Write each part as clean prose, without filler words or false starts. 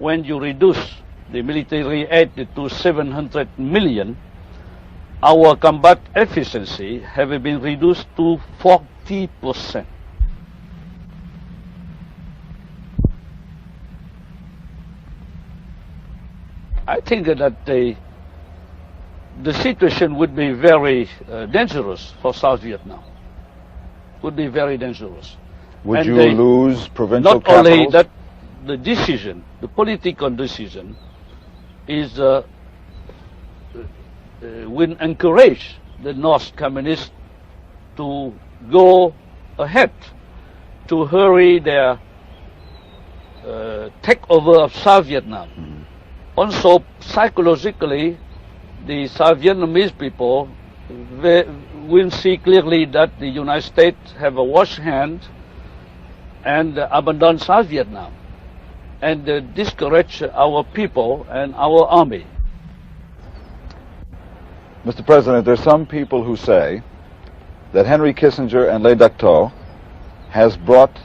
when you reduce the military aid to 700 million, our combat efficiency have been reduced to 40%. I think that the situation would be very dangerous for South Vietnam. Would be very dangerous. Would And you they- lose provincial Not only capitals? that, the decision, the political decision, is will encourage the North Communists to go ahead, to hurry their takeover of South Vietnam. Also, psychologically, the South Vietnamese people will see clearly that the United States have a wash hand and abandon South Vietnam and discourage our people and our army. Mr. President, there's some people who say that Henry Kissinger and Le Duc Tho has brought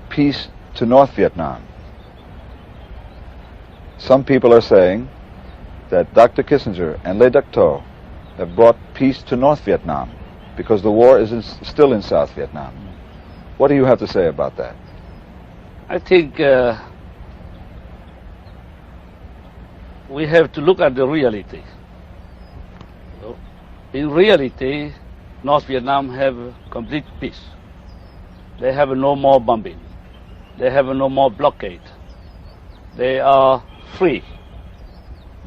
peace to North Vietnam. Some people are saying that Dr. Kissinger and Le Duc Tho have brought peace to North Vietnam because the war is still in South Vietnam. What do you have to say about that? I think we have to look at the reality. In reality, North Vietnam have complete peace. They have no more bombing. They have no more blockade. They are free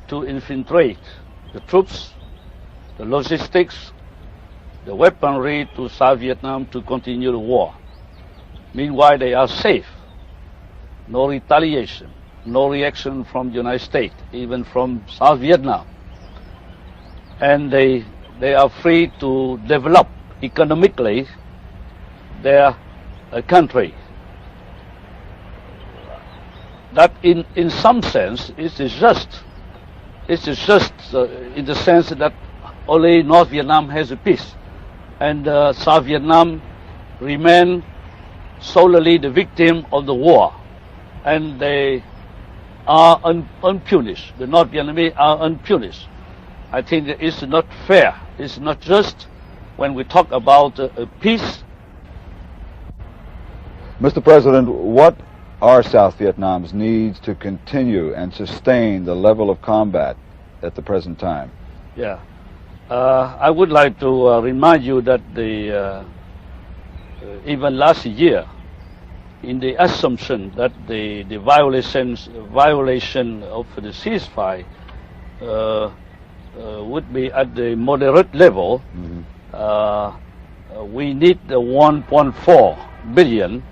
to infiltrate the troops, the logistics, the weaponry to South Vietnam to continue the war. Meanwhile, they are safe. No retaliation, no reaction from the United States, even from South Vietnam. And they are free to develop economically their country. That in some sense it is just in the sense that only North Vietnam has a peace, and South Vietnam remain solely the victim of the war, and they are unpunished. The North Vietnamese are unpunished. I think it's not fair. It's not just when we talk about peace. Mr. President, what are South Vietnam's needs to continue and sustain the level of combat at the present time? Yeah. I would like to remind you that even last year, in the assumption that the violation of the ceasefire would be at the moderate level, we need the 1.4 billion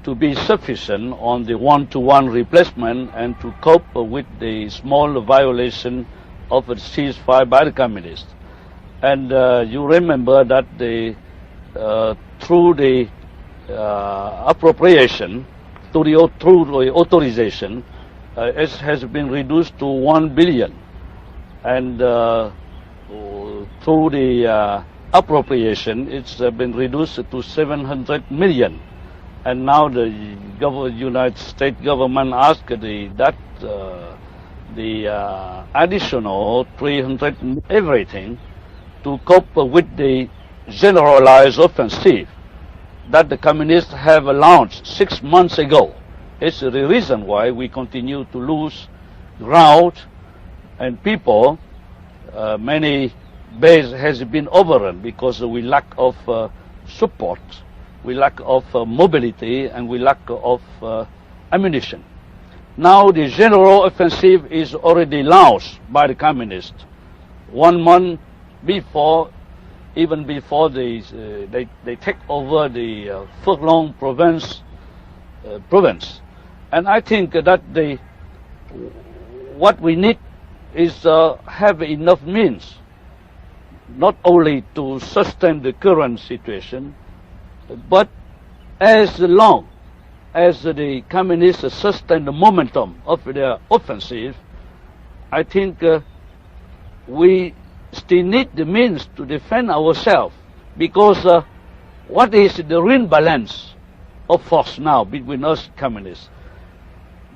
to be sufficient on the one-to-one replacement and to cope with the small violation of the ceasefire by the communists. And you remember that through the appropriation, through the authorization, it has been reduced to 1 billion. And through the appropriation, it's been reduced to 700 million. And now the United States government asked the additional 300 everything to cope with the generalized offensive that the communists have launched 6 months ago. It's the reason why we continue to lose ground and people. Many bases has been overrun because we lack of support, we lack of mobility, and we lack of ammunition. Now the general offensive is already launched by the communists 1 month before, even before they take over the Phuoc Long province. And I think that what we need is have enough means, not only to sustain the current situation, but as long as the communists sustain the momentum of their offensive, I think we still need the means to defend ourselves, because what is the real balance of force now between us communists.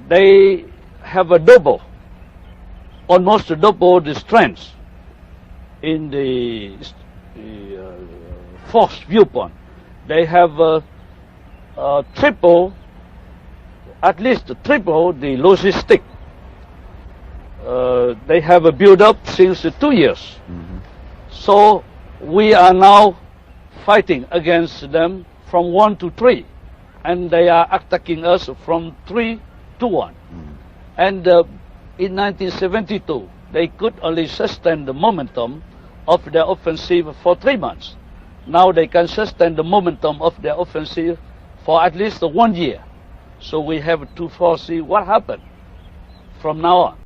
They have a almost double the strength in the force viewpoint. They have at least triple the logistic. They have a build-up since 2 years. Mm-hmm. So we are now fighting against them from 1 to 3, and they are attacking us from 3 to 1. Mm-hmm. And in 1972, they could only sustain the momentum of their offensive for 3 months. Now they can sustain the momentum of their offensive for at least 1 year. So we have to foresee what happened from now on.